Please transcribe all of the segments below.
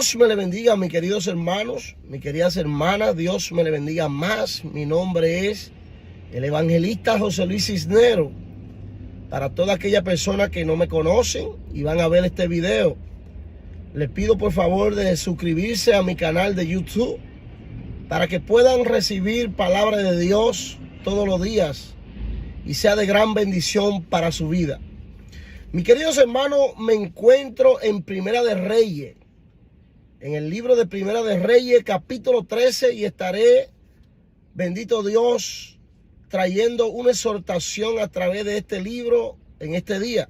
Dios me le bendiga, mis queridos hermanos, mis queridas hermanas. Dios me le bendiga más. Mi nombre es el evangelista José Luis Cisneros. Para toda aquella persona que no me conocen y van a ver este video, les pido por favor de suscribirse a mi canal de YouTube para que puedan recibir palabra de Dios todos los días y sea de gran bendición para su vida. Mis queridos hermanos, me encuentro en Primera de Reyes, en el libro de Primera de Reyes, capítulo 13, y estaré, bendito Dios, trayendo una exhortación a través de este libro en este día.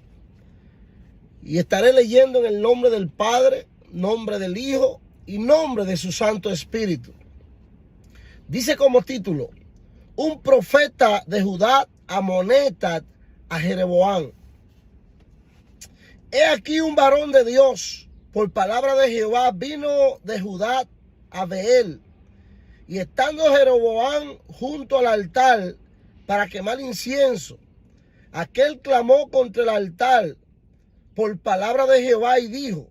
Y estaré leyendo en el nombre del Padre, nombre del Hijo y nombre de su Santo Espíritu. Dice como título: un profeta de Judá amonesta a Jeroboam. He aquí un varón de Dios, por palabra de Jehová, vino de Judá a Beel. Y estando Jeroboam junto al altar para quemar incienso, aquel clamó contra el altar por palabra de Jehová y dijo: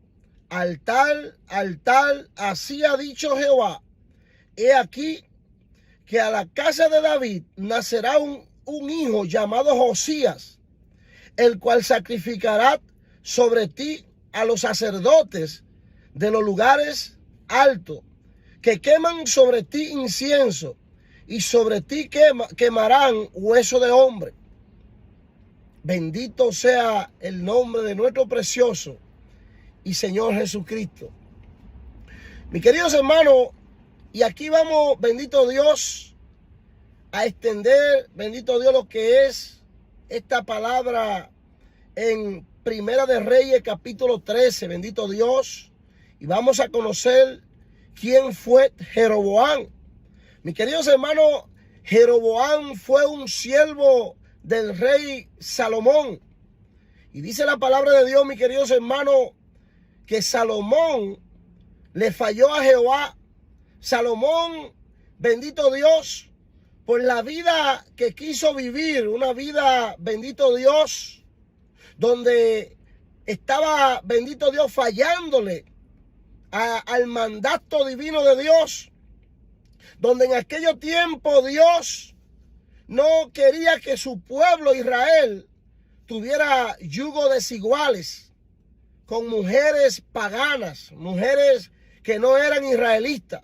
altar, altar, así ha dicho Jehová, he aquí que a la casa de David nacerá un hijo llamado Josías, el cual sacrificará sobre ti a los sacerdotes de los lugares altos, que queman sobre ti incienso, y sobre ti quemarán hueso de hombre. Bendito sea el nombre de nuestro precioso y Señor Jesucristo. Mis queridos hermanos, y aquí vamos, bendito Dios, a extender, bendito Dios, lo que es esta palabra en Primera de Reyes, capítulo 13, bendito Dios. Y vamos a conocer quién fue Jeroboam. Mis queridos hermanos, Jeroboam fue un siervo del rey Salomón. Y dice la palabra de Dios, mis queridos hermanos, que Salomón le falló a Jehová. Salomón, bendito Dios, por la vida que quiso vivir, una vida, bendito Dios, donde estaba, bendito Dios, fallándole al mandato divino de Dios, donde en aquellos tiempos Dios no quería que su pueblo Israel tuviera yugos desiguales con mujeres paganas, mujeres que no eran israelitas.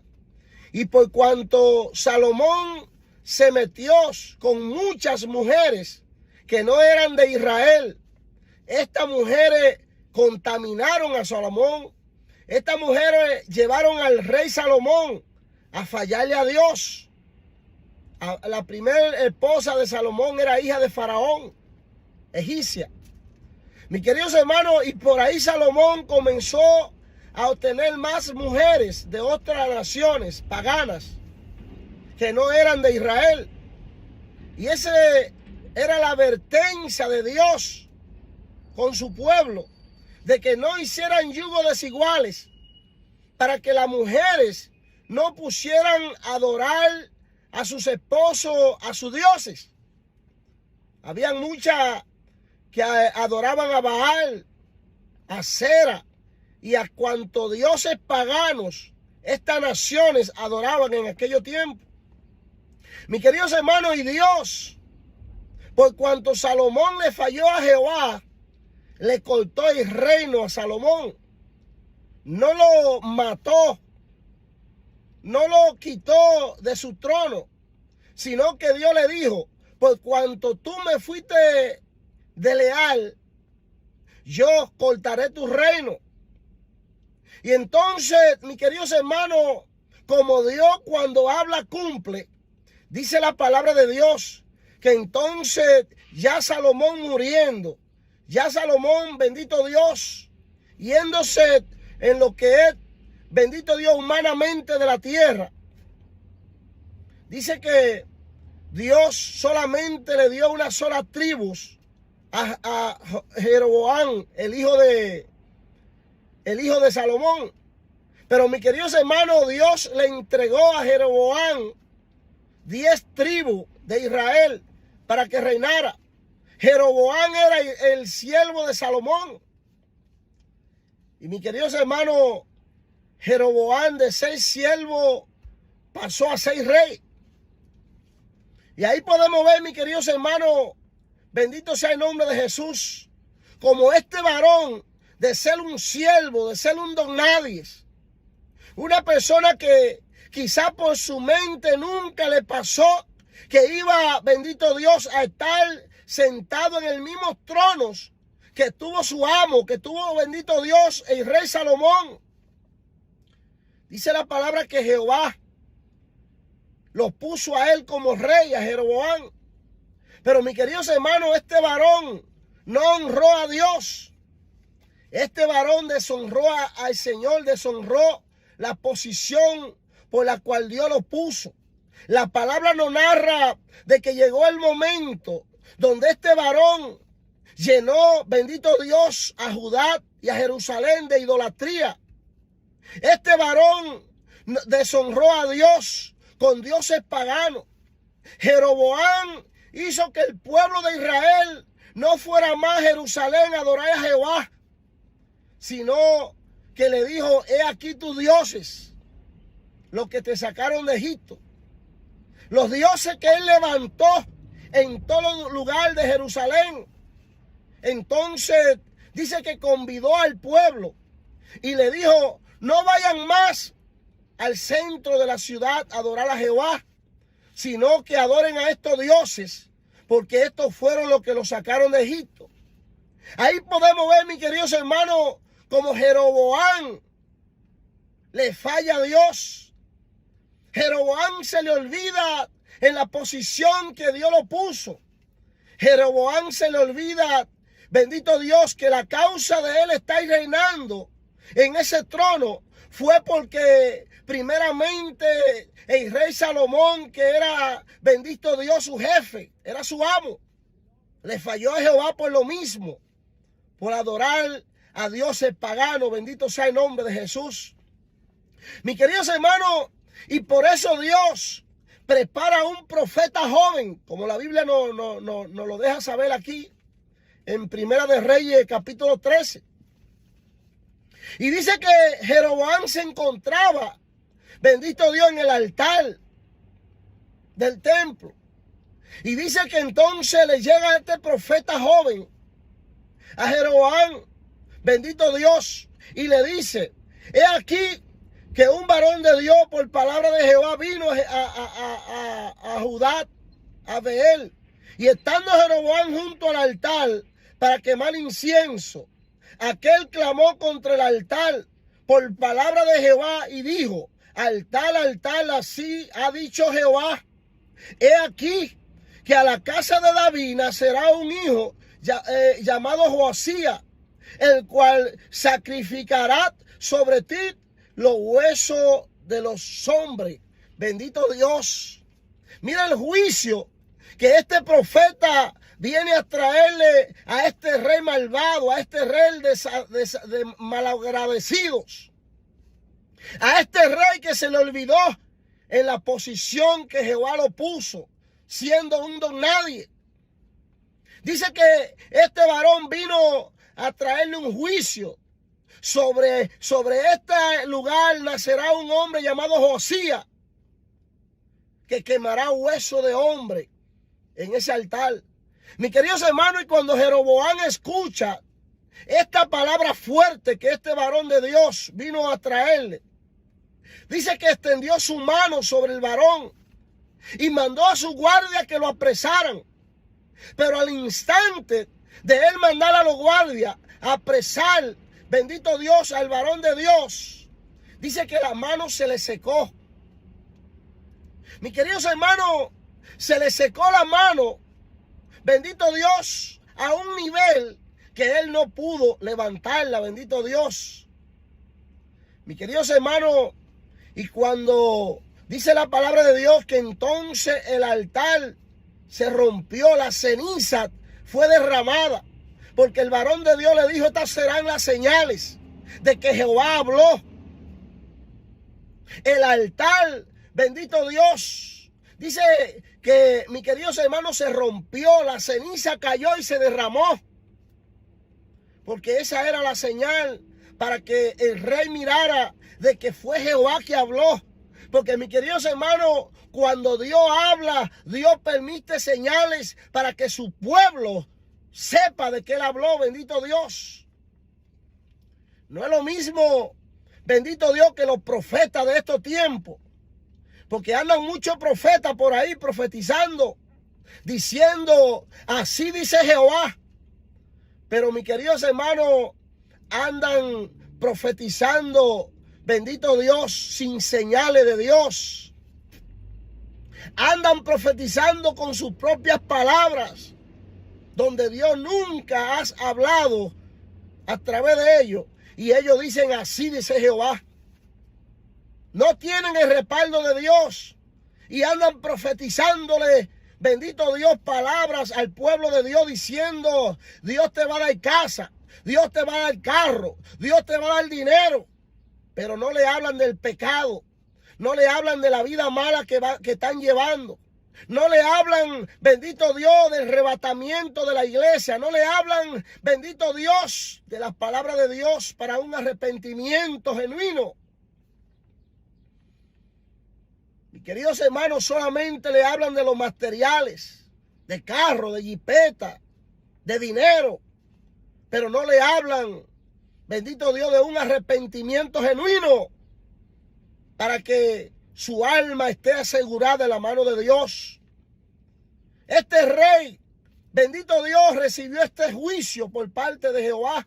Y por cuanto Salomón se metió con muchas mujeres que no eran de Israel, estas mujeres contaminaron a Salomón. Estas mujeres llevaron al rey Salomón a fallarle a Dios. La primera esposa de Salomón era hija de Faraón, egipcia. Mis queridos hermanos, y por ahí Salomón comenzó a obtener más mujeres de otras naciones paganas que no eran de Israel. Y esa era la advertencia de Dios con su pueblo, de que no hicieran yugos desiguales, para que las mujeres no pusieran a adorar a sus esposos, a sus dioses. Habían muchas que adoraban a Baal, a Sera y a cuantos dioses paganos estas naciones adoraban en aquellos tiempos. Mis queridos hermanos, y Dios, por cuanto Salomón le falló a Jehová, le cortó el reino a Salomón. No lo mató, no lo quitó de su trono, sino que Dios le dijo: por cuanto tú me fuiste de leal, yo cortaré tu reino. Y entonces, mis queridos hermanos, como Dios cuando habla cumple, dice la palabra de Dios, que entonces ya Salomón muriendo, ya Salomón, bendito Dios, yéndose en lo que es, bendito Dios, humanamente de la tierra. Dice que Dios solamente le dio una sola tribu a Jeroboam, el hijo de Salomón. Pero mis queridos hermanos, Dios le entregó a Jeroboam 10 tribus de Israel para que reinara. Jeroboam era el siervo de Salomón. Y mis queridos hermanos, Jeroboam de ser siervo pasó a ser rey. Y ahí podemos ver, mis queridos hermanos, bendito sea el nombre de Jesús, como este varón de ser un siervo, de ser un don nadie, una persona que quizá por su mente nunca le pasó que iba, bendito Dios, a estar sentado en el mismo trono que tuvo su amo, que tuvo, bendito Dios, el rey Salomón. Dice la palabra que Jehová lo puso a él como rey, a Jeroboam. Pero mis queridos hermanos, este varón no honró a Dios. Este varón deshonró al Señor, deshonró la posición por la cual Dios lo puso. La palabra nos narra de que llegó el momento donde este varón llenó, bendito Dios, a Judá y a Jerusalén de idolatría. Este varón deshonró a Dios con dioses paganos. Jeroboam hizo que el pueblo de Israel no fuera más a Jerusalén a adorar a Jehová, sino que le dijo: he aquí tus dioses, los que te sacaron de Egipto. Los dioses que él levantó en todo lugar de Jerusalén. Entonces dice que convidó al pueblo y le dijo: no vayan más al centro de la ciudad a adorar a Jehová, sino que adoren a estos dioses, porque estos fueron los que los sacaron de Egipto. Ahí podemos ver, mis queridos hermanos, como Jeroboam le falla a Dios. Jeroboam se le olvida en la posición que Dios lo puso. Jeroboam se le olvida, bendito Dios, que la causa de él estar reinando en ese trono fue porque primeramente el rey Salomón, que era, bendito Dios, su jefe, era su amo, le falló a Jehová por lo mismo, por adorar a dioses paganos. Bendito sea el nombre de Jesús. Mis queridos hermanos, y por eso Dios prepara a un profeta joven, como la Biblia nos lo deja saber aquí, en Primera de Reyes, capítulo 13. Y dice que Jeroboam se encontraba, bendito Dios, en el altar del templo. Y dice que entonces le llega este profeta joven a Jeroboam, bendito Dios, y le dice: he aquí que un varón de Dios por palabra de Jehová vino a Judá, a Beer. Y estando Jeroboam junto al altar para quemar incienso, aquel clamó contra el altar por palabra de Jehová y dijo: altar, altar, así ha dicho Jehová, he aquí que a la casa de David nacerá un hijo llamado Josías, el cual sacrificará sobre ti los huesos de los hombres. Bendito Dios. Mira el juicio que este profeta viene a traerle a este rey malvado, a este rey de malagradecidos, a este rey que se le olvidó en la posición que Jehová lo puso, siendo un don nadie. Dice que este varón vino a traerle un juicio. Sobre este lugar nacerá un hombre llamado Josías, que quemará hueso de hombre en ese altar. Mis queridos hermanos, y cuando Jeroboam escucha esta palabra fuerte que este varón de Dios vino a traerle, dice que extendió su mano sobre el varón y mandó a su guardia que lo apresaran. Pero al instante de él mandar a los guardias a apresar, bendito Dios, al varón de Dios, dice que la mano se le secó. Mis queridos hermanos, se le secó la mano, bendito Dios, a un nivel que él no pudo levantarla, bendito Dios. Mis queridos hermanos, y cuando dice la palabra de Dios que entonces el altar se rompió, la ceniza fue derramada, porque el varón de Dios le dijo: estas serán las señales de que Jehová habló. El altar, bendito Dios, dice que, mis queridos hermanos, se rompió, la ceniza cayó y se derramó, porque esa era la señal para que el rey mirara de que fue Jehová que habló. Porque mis queridos hermanos, cuando Dios habla, Dios permite señales para que su pueblo sepa de qué Él habló. Bendito Dios. No es lo mismo, bendito Dios, que los profetas de estos tiempos. Porque andan muchos profetas por ahí profetizando, diciendo, así dice Jehová. Pero mis queridos hermanos, andan profetizando, bendito Dios, sin señales de Dios. Andan profetizando con sus propias palabras, donde Dios nunca ha hablado a través de ellos. Y ellos dicen, así dice Jehová. No tienen el respaldo de Dios y andan profetizándole, bendito Dios, palabras al pueblo de Dios diciendo, Dios te va a dar casa, Dios te va a dar carro, Dios te va a dar dinero. Pero no le hablan del pecado, no le hablan de la vida mala que están llevando. No le hablan, bendito Dios, del arrebatamiento de la iglesia. No le hablan, bendito Dios, de las palabras de Dios para un arrepentimiento genuino. Mis queridos hermanos, solamente le hablan de los materiales, de carro, de jipeta, de dinero. Pero no le hablan, bendito Dios, de un arrepentimiento genuino para que su alma esté asegurada en la mano de Dios. Este rey, bendito Dios, recibió este juicio por parte de Jehová,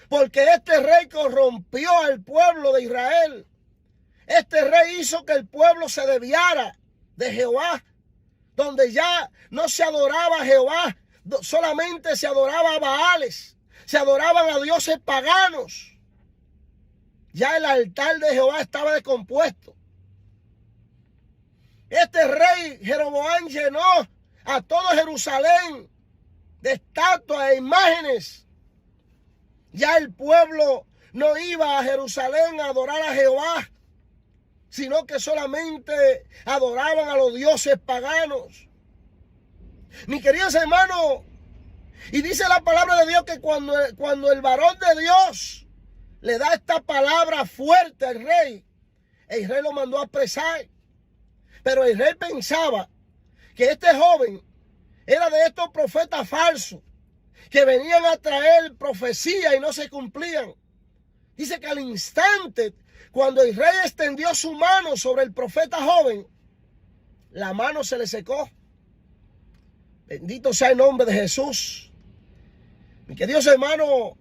porque este rey corrompió al pueblo de Israel. Este rey hizo que el pueblo se desviara de Jehová, donde ya no se adoraba a Jehová, solamente se adoraba a Baales, se adoraban a dioses paganos. Ya el altar de Jehová estaba descompuesto. Este rey Jeroboam llenó a todo Jerusalén de estatuas e imágenes. Ya el pueblo no iba a Jerusalén a adorar a Jehová, sino que solamente adoraban a los dioses paganos. Mis queridos hermanos, y dice la palabra de Dios que cuando el varón de Dios le da esta palabra fuerte al rey, el rey lo mandó a apresar. Pero el rey pensaba que este joven era de estos profetas falsos que venían a traer profecía y no se cumplían. Dice que al instante, cuando el rey extendió su mano sobre el profeta joven, la mano se le secó. Bendito sea el nombre de Jesús. Mi queridos hermanos,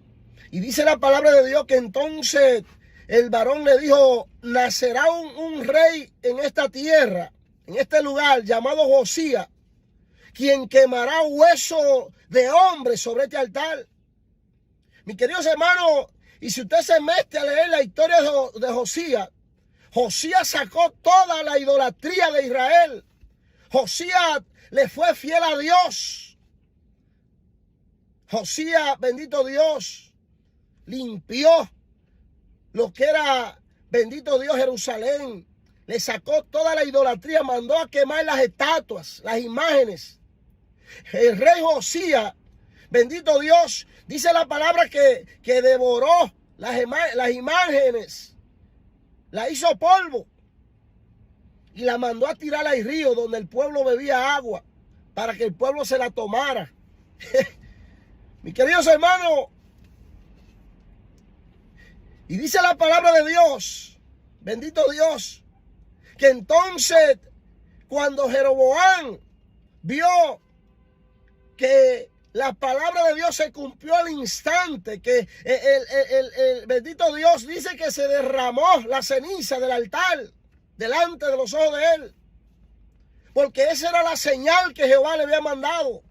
y dice la palabra de Dios que entonces el varón le dijo, nacerá un rey en esta tierra, en este lugar llamado Josías, quien quemará hueso de hombre sobre este altar. Mis queridos hermanos, y si usted se mete a leer la historia de Josías, Josías sacó toda la idolatría de Israel. Josías le fue fiel a Dios. Josías, bendito Dios, limpió lo que era, bendito Dios, Jerusalén. Le sacó toda la idolatría, mandó a quemar las estatuas, las imágenes. El rey Josías, bendito Dios, dice la palabra que devoró las imágenes, la hizo polvo y la mandó a tirar al río donde el pueblo bebía agua para que el pueblo se la tomara. Mis queridos hermanos, y dice la palabra de Dios, bendito Dios, que entonces cuando Jeroboam vio que la palabra de Dios se cumplió al instante, que el bendito Dios dice que se derramó la ceniza del altar delante de los ojos de él, porque esa era la señal que Jehová le había mandado,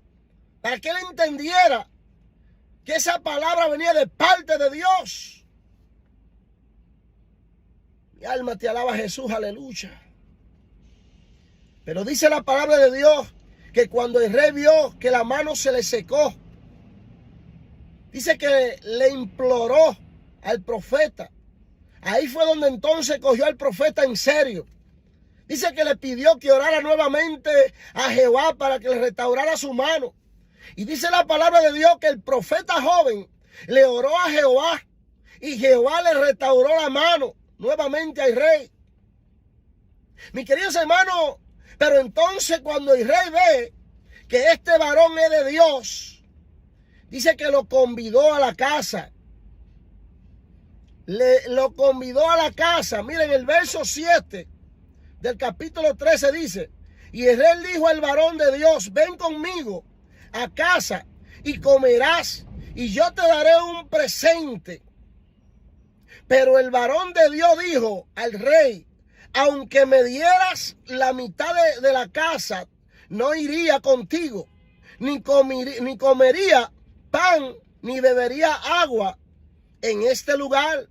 para que él entendiera que esa palabra venía de parte de Dios. Mi alma te alaba, Jesús, aleluya. Pero dice la palabra de Dios que cuando el rey vio que la mano se le secó, dice que le imploró al profeta. Ahí fue donde entonces cogió al profeta en serio. Dice que le pidió que orara nuevamente a Jehová para que le restaurara su mano. Y dice la palabra de Dios que el profeta joven le oró a Jehová y Jehová le restauró la mano. nuevamente al rey. Mis queridos hermanos, pero entonces cuando el rey ve que este varón es de Dios, dice que lo convidó a la casa. Lo convidó a la casa. Miren, el verso 7 del capítulo 13 dice: y el rey dijo al varón de Dios: ven conmigo a casa y comerás, y yo te daré un presente. Pero el varón de Dios dijo al rey: aunque me dieras la mitad de la casa, no iría contigo, ni comería pan, ni bebería agua en este lugar,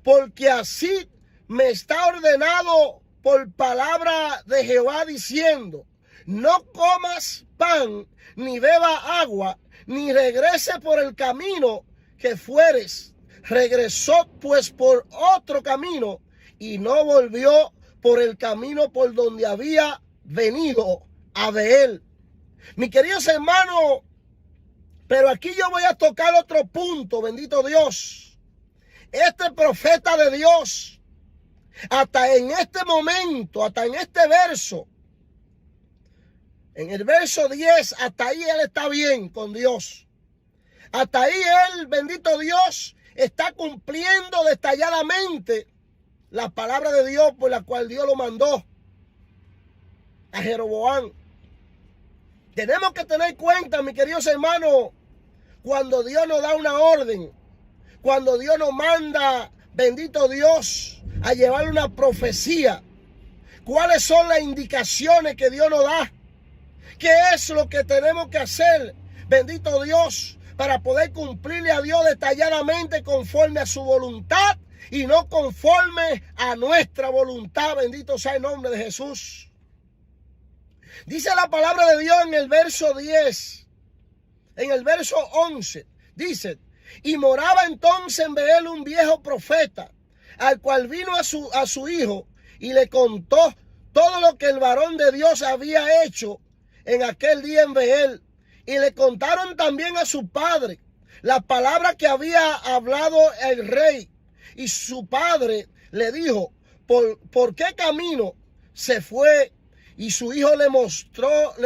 porque así me está ordenado por palabra de Jehová, diciendo: no comas pan, ni beba agua, ni regrese por el camino que fueres. Regresó pues por otro camino, y no volvió por el camino por donde había venido a Beer. Mis queridos hermanos, pero aquí yo voy a tocar otro punto, bendito Dios. Este profeta de Dios, hasta en este momento, hasta en este verso, en el verso 10, hasta ahí él está bien con Dios. Hasta ahí él, bendito Dios, está cumpliendo detalladamente la palabra de Dios por la cual Dios lo mandó a Jeroboam. Tenemos que tener cuenta, mis queridos hermanos, cuando Dios nos da una orden, cuando Dios nos manda, bendito Dios, a llevar una profecía, cuáles son las indicaciones que Dios nos da, qué es lo que tenemos que hacer, bendito Dios, para poder cumplirle a Dios detalladamente conforme a su voluntad y no conforme a nuestra voluntad. Bendito sea el nombre de Jesús. Dice la palabra de Dios en el verso 10, en el verso 11, dice: y moraba entonces en Beer un viejo profeta, al cual vino a su hijo y le contó todo lo que el varón de Dios había hecho en aquel día en Beer. Y le contaron también a su padre la palabra que había hablado el rey. Y su padre le dijo: ¿por qué camino se fue? Y su hijo le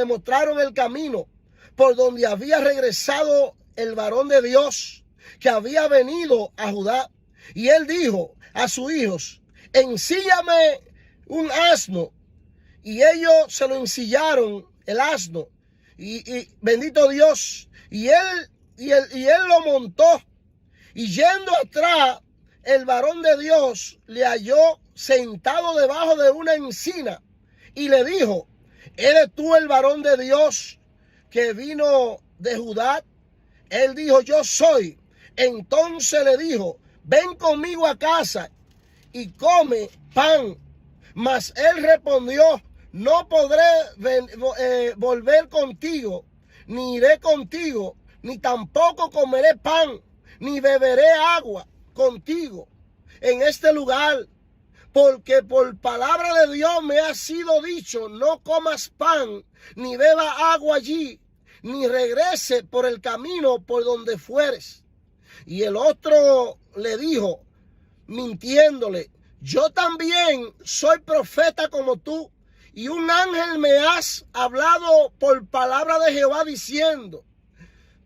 mostraron el camino por donde había regresado el varón de Dios que había venido a Judá. Y él dijo a sus hijos: ensíllame un asno. Y ellos se lo ensillaron, el asno. Y bendito Dios. Y él lo montó. Y yendo atrás, el varón de Dios le halló sentado debajo de una encina. Y le dijo: ¿eres tú el varón de Dios que vino de Judá? Él dijo: yo soy. Entonces le dijo: ven conmigo a casa y come pan. Mas él respondió: no podré volver contigo, ni iré contigo, ni tampoco comeré pan, ni beberé agua contigo en este lugar. Porque por palabra de Dios me ha sido dicho: no comas pan, ni beba agua allí, ni regrese por el camino por donde fueres. Y el otro le dijo, mintiéndole: yo también soy profeta como tú, y un ángel me has hablado por palabra de Jehová diciendo: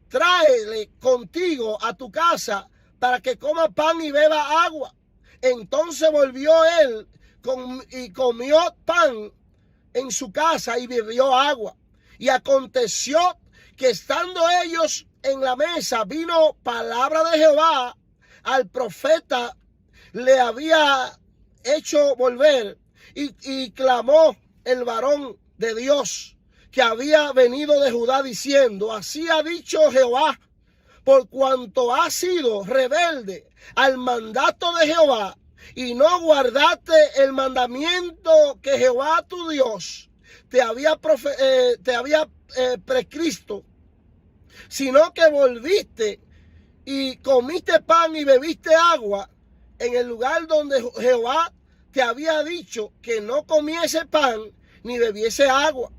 tráele contigo a tu casa para que coma pan y beba agua. Entonces volvió él y comió pan en su casa y bebió agua. Y aconteció que estando ellos en la mesa, vino palabra de Jehová al profeta, le había hecho volver, y clamó el varón de Dios que había venido de Judá diciendo: así ha dicho Jehová, por cuanto has sido rebelde al mandato de Jehová y no guardaste el mandamiento que Jehová tu Dios te había prescrito, sino que volviste y comiste pan y bebiste agua en el lugar donde Jehová te había dicho que no comiese pan ni bebiese agua.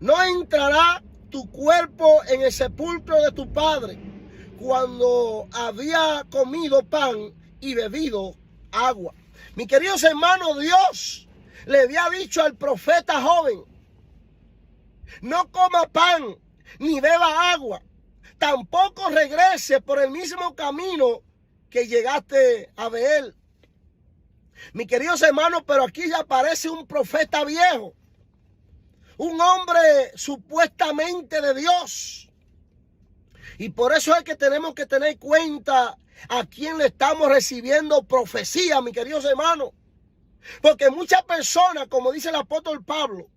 No entrará tu cuerpo en el sepulcro de tu padre cuando había comido pan y bebido agua. mis queridos hermanos, Dios le había dicho al profeta joven: no coma pan ni beba agua, tampoco regrese por el mismo camino que llegaste a ver. Mis queridos hermanos, pero aquí ya aparece un profeta viejo, un hombre supuestamente de Dios. Y por eso es que tenemos que tener cuenta a quién le estamos recibiendo profecía, mis queridos hermanos. Porque muchas personas, como dice el apóstol Pablo,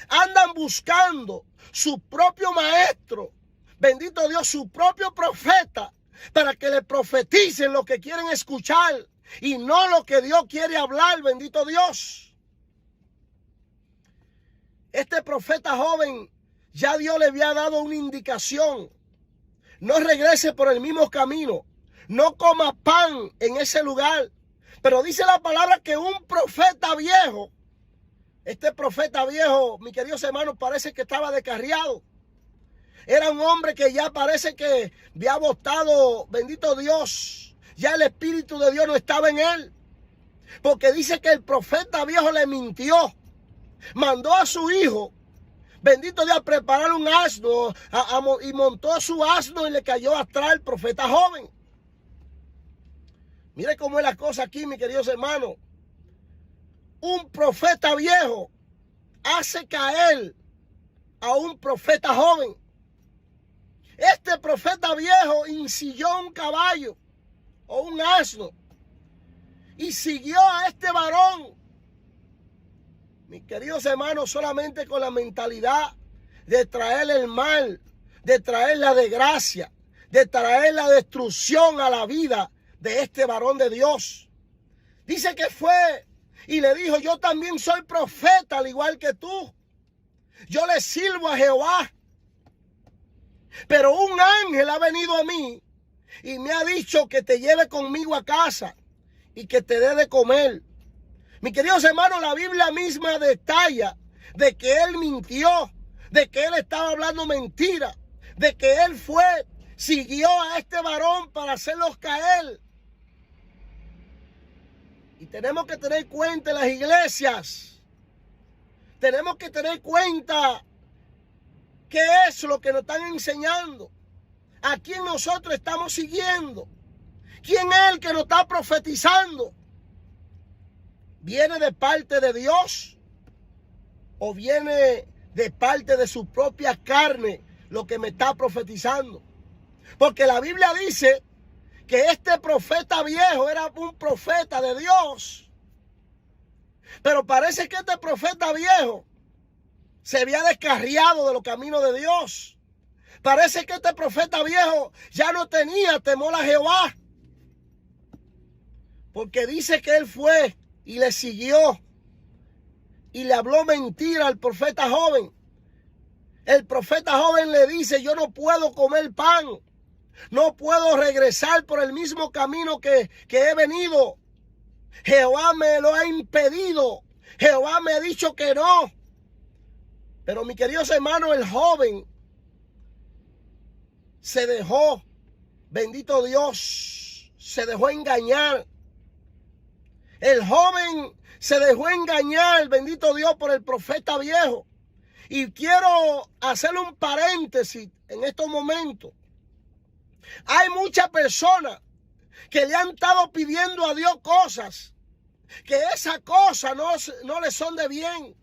andan buscando su propio maestro, bendito Dios, su propio profeta, para que le profeticen lo que quieren escuchar y no lo que Dios quiere hablar, bendito Dios. Este profeta joven, ya Dios le había dado una indicación: no regrese por el mismo camino, no coma pan en ese lugar. Pero dice la palabra que un profeta viejo, este profeta viejo, mis queridos hermanos, parece que estaba descarriado. Era un hombre que ya parece que había botado, bendito Dios, ya el Espíritu de Dios no estaba en él. Porque dice que el profeta viejo le mintió. Mandó a su hijo, bendito Dios, a preparar un asno y montó su asno y le cayó atrás al profeta joven. Mire cómo es la cosa aquí, mis queridos hermanos. Un profeta viejo hace caer a un profeta joven. Este profeta viejo ensilló un caballo o un asno y siguió a este varón, mis queridos hermanos, solamente con la mentalidad de traer el mal, de traer la desgracia, de traer la destrucción a la vida de este varón de Dios. Dice que fue y le dijo: yo también soy profeta al igual que tú. Yo le sirvo a Jehová. Pero un ángel ha venido a mí y me ha dicho que te lleve conmigo a casa y que te dé de comer. Mis queridos hermanos, la Biblia misma detalla de que él mintió, de que él estaba hablando mentira, de que él siguió a este varón para hacerlos caer. Y tenemos que tener cuenta en las iglesias. Tenemos que tener cuenta qué es lo que nos están enseñando. ¿A quién nosotros estamos siguiendo? ¿Quién es el que nos está profetizando? ¿Viene de parte de Dios o viene de parte de su propia carne lo que me está profetizando? Porque la Biblia dice que este profeta viejo era un profeta de Dios. Pero parece que este profeta viejo se había descarriado de los caminos de Dios. Parece que este profeta viejo ya no tenía temor a Jehová. Porque dice que él fue y le siguió y le habló mentira al profeta joven. El profeta joven le dice: yo no puedo comer pan. No puedo regresar por el mismo camino que he venido. Jehová me lo ha impedido. Jehová me ha dicho que no. Pero mis queridos hermanos, el joven se dejó, bendito Dios, se dejó engañar. El joven se dejó engañar, bendito Dios, por el profeta viejo. Y quiero hacerle un paréntesis en estos momentos. Hay muchas personas que le han estado pidiendo a Dios cosas, que esas cosas no le son de bien.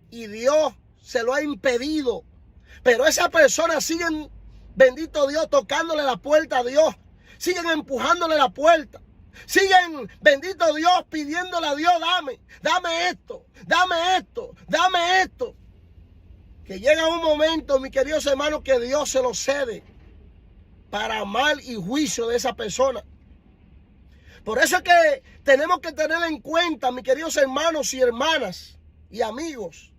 Y Dios se lo ha impedido. Pero esas personas siguen, bendito Dios, tocándole la puerta a Dios. Siguen empujándole la puerta. Siguen, bendito Dios, pidiéndole a Dios: dame esto, dame esto, dame esto. Que llega un momento, mis queridos hermanos, que Dios se lo cede para mal y juicio de esa persona. Por eso es que tenemos que tener en cuenta, mis queridos hermanos y hermanas y amigos,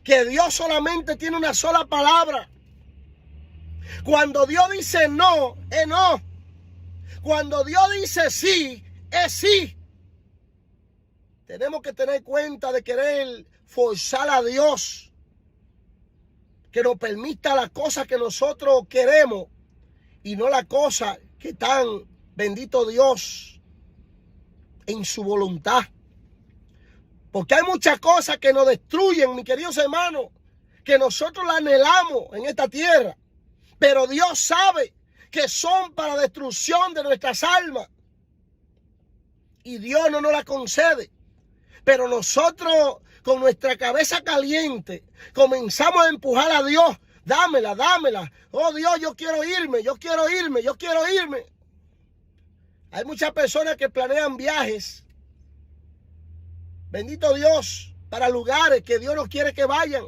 que Dios solamente tiene una sola palabra. Cuando Dios dice no, es no. Cuando Dios dice sí, es sí. Tenemos que tener cuenta de querer forzar a Dios que nos permita las cosas que nosotros queremos y no las cosas que están, bendito Dios, en su voluntad. Porque hay muchas cosas que nos destruyen, mis queridos hermanos, que nosotros la anhelamos en esta tierra. Pero Dios sabe que son para destrucción de nuestras almas. Y Dios no nos la concede. Pero nosotros, con nuestra cabeza caliente, comenzamos a empujar a Dios. Dámela, dámela. Oh Dios, yo quiero irme, yo quiero irme, yo quiero irme. Hay muchas personas que planean viajes, bendito Dios, para lugares que Dios no quiere que vayan.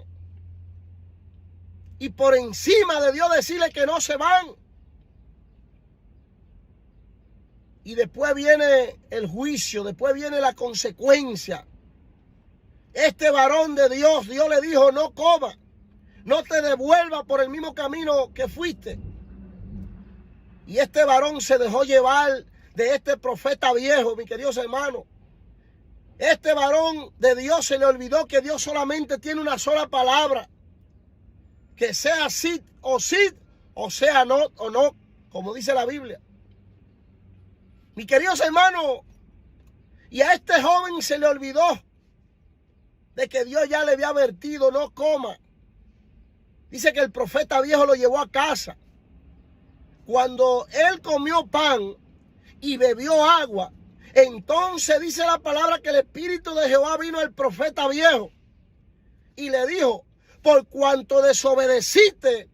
Y por encima de Dios decirle que no se van. Y después viene el juicio, después viene la consecuencia. Este varón de Dios, Dios le dijo, no coma, no te devuelvas por el mismo camino que fuiste. Y este varón se dejó llevar de este profeta viejo, mis queridos hermanos. Este varón de Dios se le olvidó que Dios solamente tiene una sola palabra. Que sea sí, o sea no, o no, como dice la Biblia. Mis queridos hermanos, y a este joven se le olvidó de que Dios ya le había advertido, no coma. Dice que el profeta viejo lo llevó a casa. Cuando él comió pan y bebió agua, entonces dice la palabra que el Espíritu de Jehová vino al profeta viejo y le dijo, por cuanto desobedeciste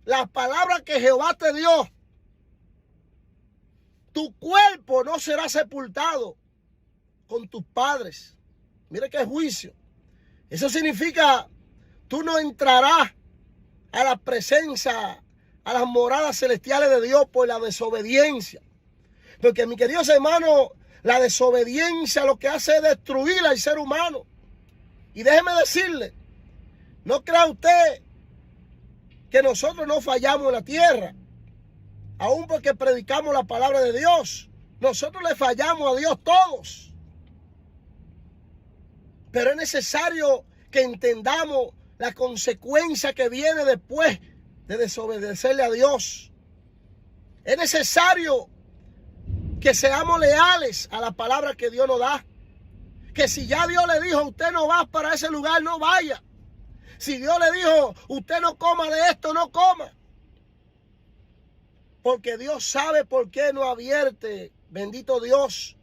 las palabras que Jehová te dio, tu cuerpo no será sepultado con tus padres. Mire qué juicio. Eso significa, tú no entrarás a la presencia, a las moradas celestiales de Dios por la desobediencia. Porque, mis queridos hermanos, la desobediencia lo que hace es destruir al ser humano. Y déjeme decirle, no crea usted que nosotros no fallamos en la tierra, aún porque predicamos la palabra de Dios. Nosotros le fallamos a Dios todos. Pero es necesario que entendamos la consecuencia que viene después de desobedecerle a Dios. Es necesario que seamos leales a la palabra que Dios nos da. Que si ya Dios le dijo, usted no va para ese lugar, no vaya. Si Dios le dijo, usted no coma de esto, no coma. Porque Dios sabe por qué no advierte, bendito Dios.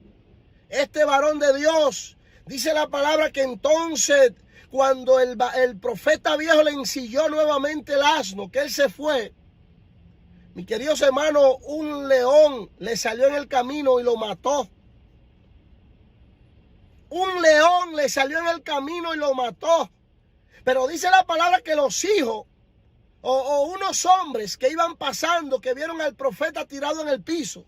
Este varón de Dios, dice la palabra que entonces, cuando el profeta viejo le ensilló nuevamente el asno, que él se fue, mis queridos hermanos, un león le salió en el camino y lo mató. Un león le salió en el camino y lo mató. Pero dice la palabra que los hijos o unos hombres que iban pasando, que vieron al profeta tirado en el piso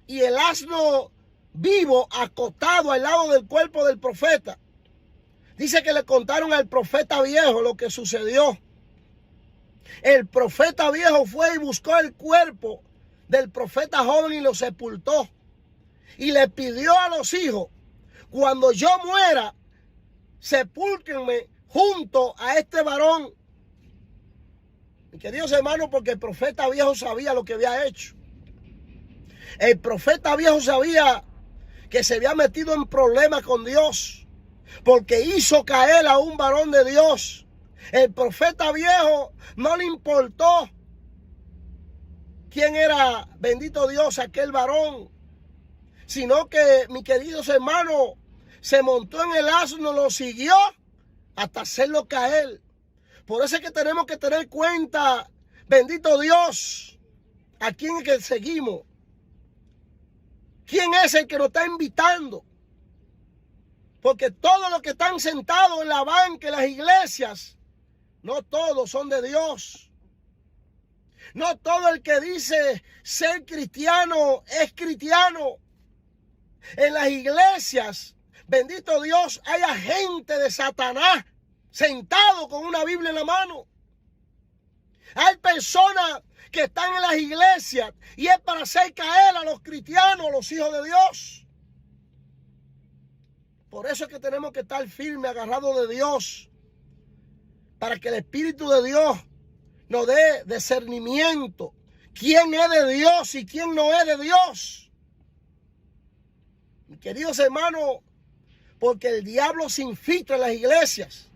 y el asno vivo acostado al lado del cuerpo del profeta, dice que le contaron al profeta viejo lo que sucedió. El profeta viejo fue y buscó el cuerpo del profeta joven y lo sepultó. Y le pidió a los hijos, cuando yo muera, sepúlquenme junto a este varón. Mis queridos hermanos, porque el profeta viejo sabía lo que había hecho. El profeta viejo sabía que se había metido en problemas con Dios, porque hizo caer a un varón de Dios. El profeta viejo no le importó quién era, bendito Dios, aquel varón, sino que, mis queridos hermanos, se montó en el asno, lo siguió hasta hacerlo caer. Por eso es que tenemos que tener cuenta, bendito Dios, a quién es que seguimos. ¿Quién es el que nos está invitando? Porque todos los que están sentados en la banca, en las iglesias, no todos son de Dios. No todo el que dice ser cristiano es cristiano. En las iglesias, bendito Dios, hay agentes de Satanás sentados con una Biblia en la mano. Hay personas que están en las iglesias y es para hacer caer a los cristianos, a los hijos de Dios. Por eso es que tenemos que estar firmes, agarrados de Dios, para que el Espíritu de Dios nos dé discernimiento. ¿Quién es de Dios y quién no es de Dios? Mis queridos hermanos, porque el diablo se infiltra en las iglesias.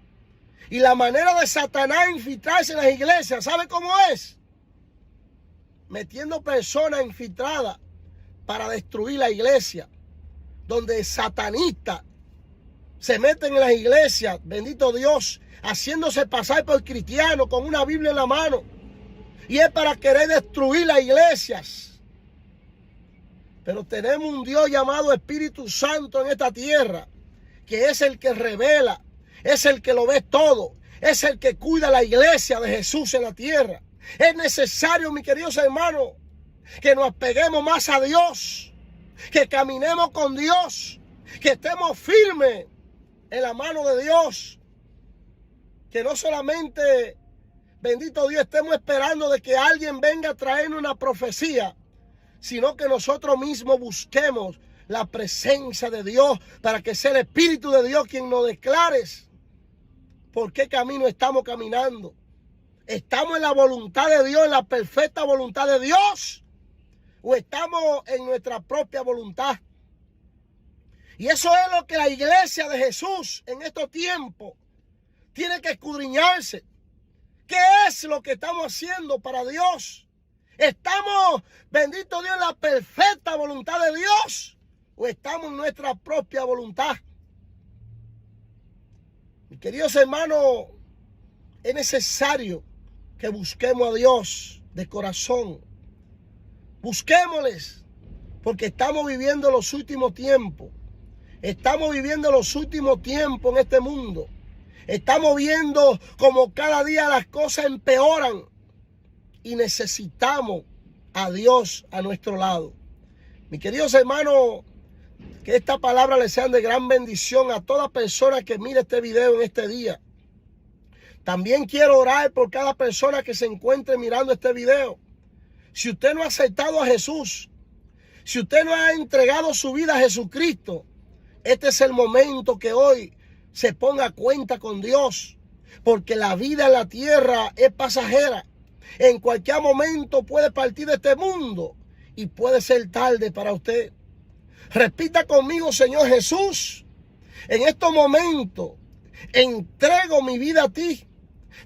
Y la manera de Satanás infiltrarse en las iglesias, ¿sabe cómo es? Metiendo personas infiltradas para destruir la iglesia. Donde satanistas se meten en las iglesias, bendito Dios, haciéndose pasar por cristianos con una Biblia en la mano. Y es para querer destruir las iglesias. Pero tenemos un Dios llamado Espíritu Santo en esta tierra, que es el que revela, es el que lo ve todo, es el que cuida la iglesia de Jesús en la tierra. Es necesario, mis queridos hermanos, que nos apeguemos más a Dios, que caminemos con Dios, que estemos firmes en la mano de Dios, que no solamente, bendito Dios, estemos esperando de que alguien venga a traernos una profecía, sino que nosotros mismos busquemos la presencia de Dios para que sea el Espíritu de Dios quien nos declare por qué camino estamos caminando. ¿Estamos en la voluntad de Dios, en la perfecta voluntad de Dios? ¿O estamos en nuestra propia voluntad? Y eso es lo que la iglesia de Jesús en estos tiempos tiene que escudriñarse. ¿Qué es lo que estamos haciendo para Dios? ¿Estamos, bendito Dios, en la perfecta voluntad de Dios? ¿O estamos en nuestra propia voluntad? Mis queridos hermanos, es necesario que busquemos a Dios de corazón. Busquémosles, porque estamos viviendo los últimos tiempos. Estamos viviendo los últimos tiempos en este mundo. Estamos viendo como cada día las cosas empeoran. Y necesitamos a Dios a nuestro lado. Mis queridos hermanos, que esta palabra les sea de gran bendición a toda persona que mire este video en este día. También quiero orar por cada persona que se encuentre mirando este video. Si usted no ha aceptado a Jesús, si usted no ha entregado su vida a Jesucristo, este es el momento que hoy se ponga a cuenta con Dios. Porque la vida en la tierra es pasajera. En cualquier momento puede partir de este mundo y puede ser tarde para usted. Repita conmigo: Señor Jesús, en estos momentos entrego mi vida a ti.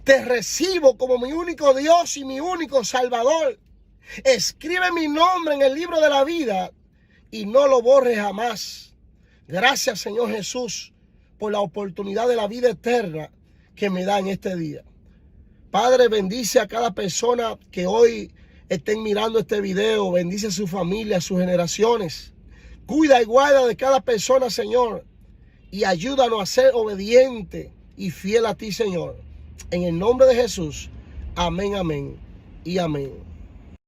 Te recibo como mi único Dios y mi único Salvador. Escribe mi nombre en el libro de la vida y no lo borres jamás. Gracias, Señor Jesús, por la oportunidad de la vida eterna que me da en este día. Padre, bendice a cada persona que hoy estén mirando este video. Bendice a su familia, a sus generaciones. Cuida y guarda de cada persona, Señor. Y ayúdanos a ser obedientes y fiel a ti, Señor. En el nombre de Jesús. Amén, amén y amén.